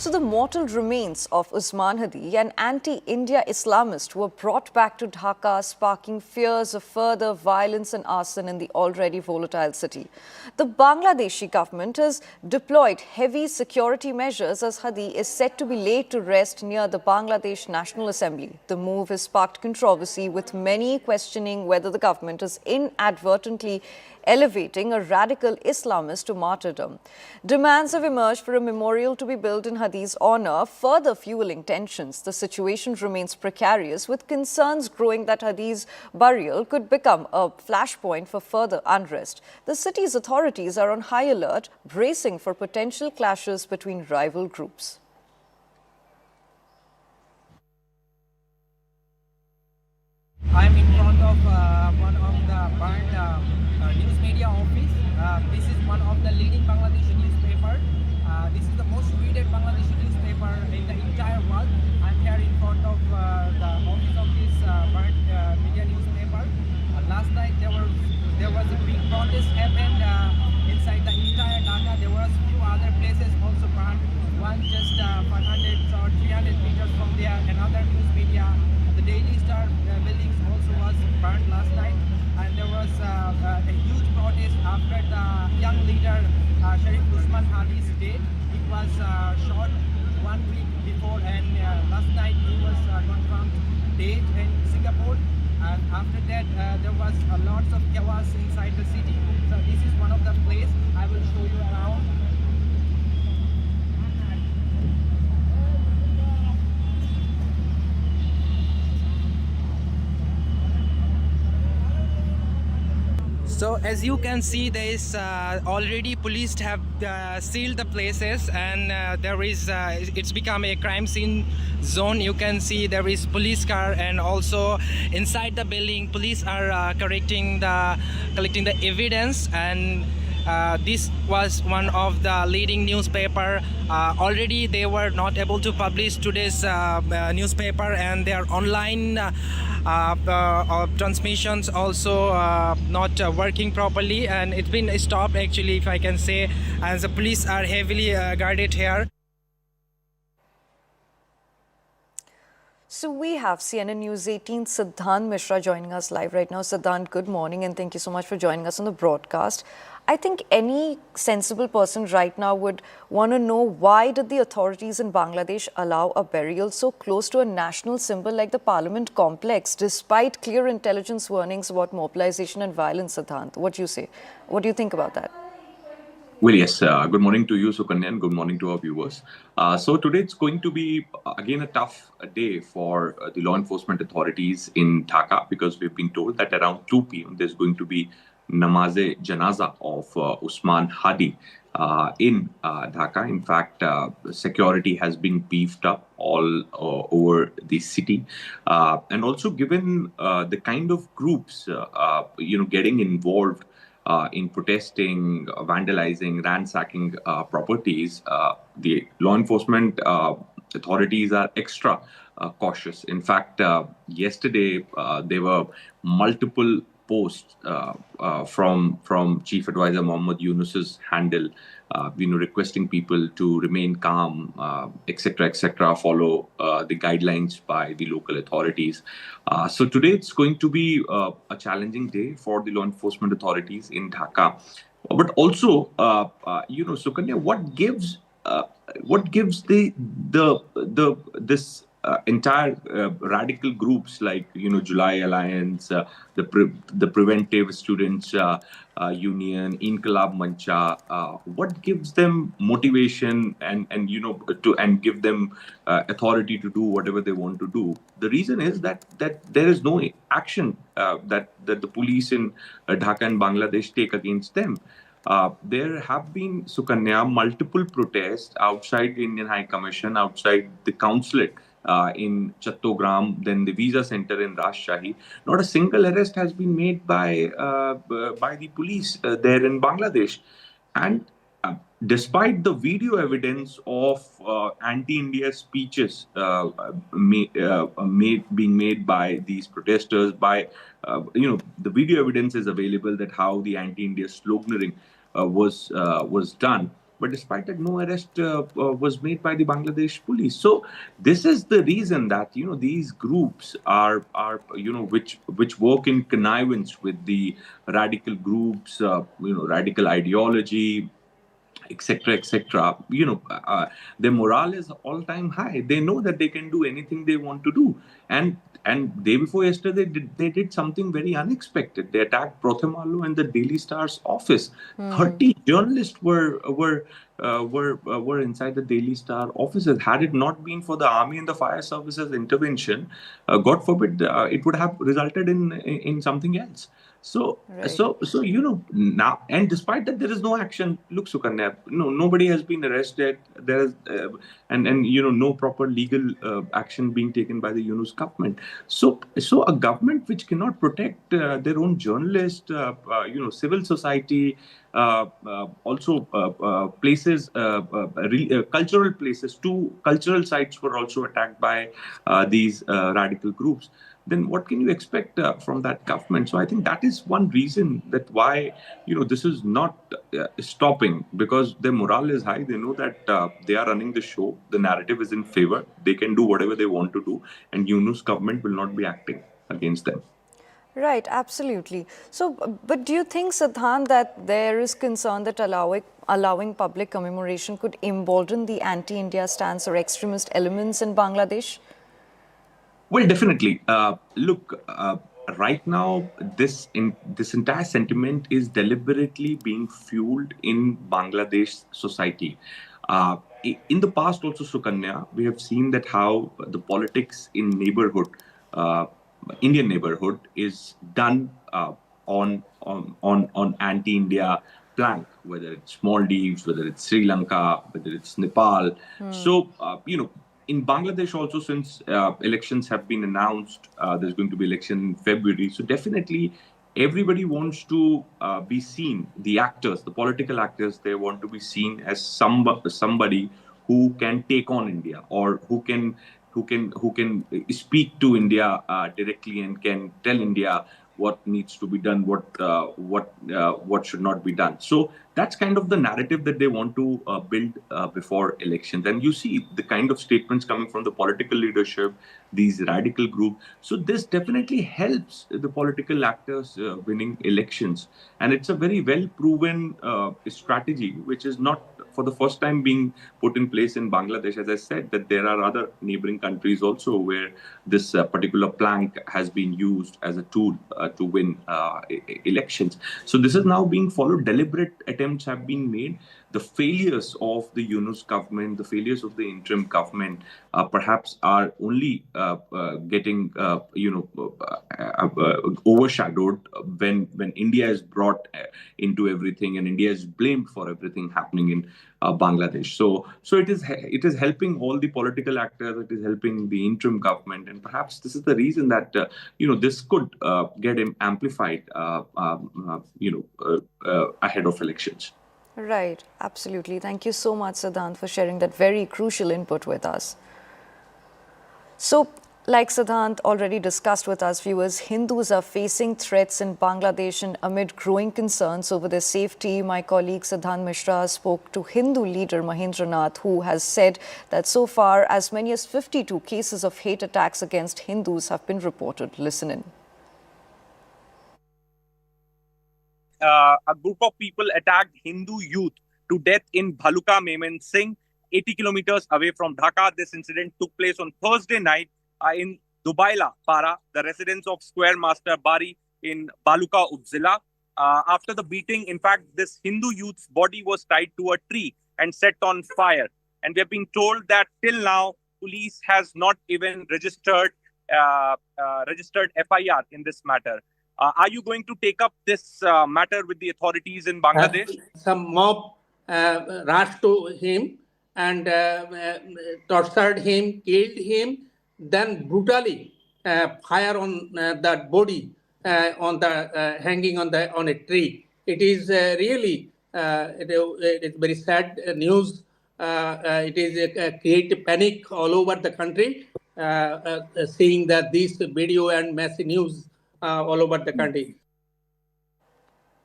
So the mortal remains of Osman Hadi, an anti-India Islamist, were brought back to Dhaka, sparking fears of further violence and arson in the already volatile city. The Bangladeshi government has deployed heavy security measures as Hadi is set to be laid to rest near the Bangladesh National Assembly. The move has sparked controversy, with many questioning whether the government is inadvertently elevating a radical Islamist to martyrdom. Demands have emerged for a memorial to be built in Hadi's honor, further fueling tensions. The situation remains precarious, with concerns growing that Hadi's burial could become a flashpoint for further unrest. The city's authorities are on high alert, bracing for potential clashes between rival groups. I'm in front of one of the burned news media office. This is one of the leading Bangladeshi newspaper. This is the most readed Bangladeshi newspaper in the entire world. I'm here in front of the office of this burned media newspaper. Last night there was a big protest happened inside the entire Dhaka. There was few other places also burned. One just 500 or 300 meters from there. Another news media, the Daily Star buildings also was burned last night, and there was a huge protest after the young leader Sharif Osman Hadi's death. It was shot 1 week before, and last night he was confirmed dead in Singapore. And after that, there was lots of chaos inside the city. So this is one of the places I will show you around. So as you can see, there is already police have sealed the places, and there is it's become a crime scene zone. You can see there is police car, and also inside the building police are collecting the evidence. And this was one of the leading newspaper. Already they were not able to publish today's newspaper, and their online transmissions also not working properly, and it's been stopped actually, if I can say, as the police are heavily guarded here. So we have CNN News 18 Siddhant Mishra joining us live right now. Siddhant, good morning, and thank you so much for joining us on the broadcast. I think any sensible person right now would want to know, why did the authorities in Bangladesh allow a burial so close to a national symbol like the Parliament complex, despite clear intelligence warnings about mobilization and violence, Siddhant? What do you say? What do you think about that? Well, yes. Good morning to you, Sukanya, and good morning to our viewers. So today it's going to be, again, a tough day for the law enforcement authorities in Dhaka, because we've been told that around 2 p.m. there's going to be Namaze-Janaza of Osman Hadi in Dhaka. In fact, security has been beefed up all over the city. And also, given the kind of groups, getting involved in protesting, vandalizing, ransacking properties, the law enforcement authorities are extra cautious. In fact, yesterday there were multiple posts from Chief Advisor Mohammad Yunus's handle, requesting people to remain calm, etc., follow the guidelines by the local authorities. So today it's going to be a challenging day for the law enforcement authorities in Dhaka. But also, Sukanya, what gives this entire radical groups like July Alliance, the Preventive Students Union, Inqilab Mancha, what gives them motivation and give them authority to do whatever they want to do? The reason is that there is no action that the police in Dhaka and Bangladesh take against them. There have been, Sukanya, multiple protests outside the Indian High Commission, outside the consulate in Chattogram, then the visa center in Rajshahi. Not a single arrest has been made by the police there in Bangladesh. And despite the video evidence of anti-India speeches being made by these protesters, the video evidence is available that how the anti-India sloganeering was done. But despite that, no arrest was made by the Bangladesh police. So this is the reason that these groups are which work in connivance with the radical groups, radical ideology, etc., etc. Their morale is all time high. They know that they can do anything they want to do. And day before yesterday, they did something very unexpected. They attacked Prothamalu and the Daily Star's office. 30 journalists were inside the Daily Star offices. Had it not been for the army and the fire services intervention, God forbid, it would have resulted in something else. So, Right. so now, and despite that, there is no action. Look, Sukanya, nobody has been arrested. There is, and no proper legal action being taken by the Yunus government. So a government which cannot protect their own journalists, civil society, also places, cultural places. 2 cultural sites were also attacked by these radical groups. Then what can you expect from that government? So I think that is one reason that why this is not stopping, because their morale is high. They know that they are running the show. The narrative is in favor. They can do whatever they want to do, and Yunus government will not be acting against them. Right, absolutely. So, but do you think, Siddhant, that there is concern that allowing public commemoration could embolden the anti-India stance or extremist elements in Bangladesh? Well, definitely. Look, right now, this entire sentiment is deliberately being fueled in Bangladesh society. In the past, also, Sukanya, we have seen that how the politics in Indian neighborhood, is done on anti-India plank, whether it's Maldives, whether it's Sri Lanka, whether it's Nepal. So, in Bangladesh also, since elections have been announced, there's going to be election in February. So definitely everybody wants to be seen, the actors, the political actors, they want to be seen as somebody who can take on India, or who can speak to India directly and can tell India what needs to be done, what should not be done. So that's kind of the narrative that they want to build before elections. And you see the kind of statements coming from the political leadership, these radical groups. So this definitely helps the political actors winning elections. And it's a very well proven strategy, which is not for the first time being put in place in Bangladesh. As I said, that there are other neighboring countries also where this particular plank has been used as a tool to win elections. So this is now being followed. Deliberate attempts have been made. The failures of the Yunus government, the failures of the interim government, perhaps are only getting overshadowed when India is brought into everything, and India is blamed for everything happening in Bangladesh. So it is helping all the political actors. It is helping the interim government, and perhaps this is the reason that this could get amplified ahead of elections. Right, absolutely. Thank you so much, Siddhant, for sharing that very crucial input with us. So, like Siddhant already discussed with us, viewers, Hindus are facing threats in Bangladesh, and amid growing concerns over their safety, my colleague Siddhant Mishra spoke to Hindu leader Mahendra Nath, who has said that so far as many as 52 cases of hate attacks against Hindus have been reported. Listen in. A group of people attacked Hindu youth to death in Bhaluka, Memon Singh, 80 kilometers away from Dhaka. This incident took place on Thursday night in Dubaila, Para, the residence of Square Master Bari in Bhaluka, Upzila. After the beating, in fact, this Hindu youth's body was tied to a tree and set on fire. And we have been told that till now, police has not even registered FIR in this matter. Are you going to take up this matter with the authorities in Bangladesh? Some mob rushed to him and tortured him, killed him, then brutally fire on that body on the hanging on a tree. It is really it is very sad news. It is create panic all over the country, seeing that this video and massive news all over the country.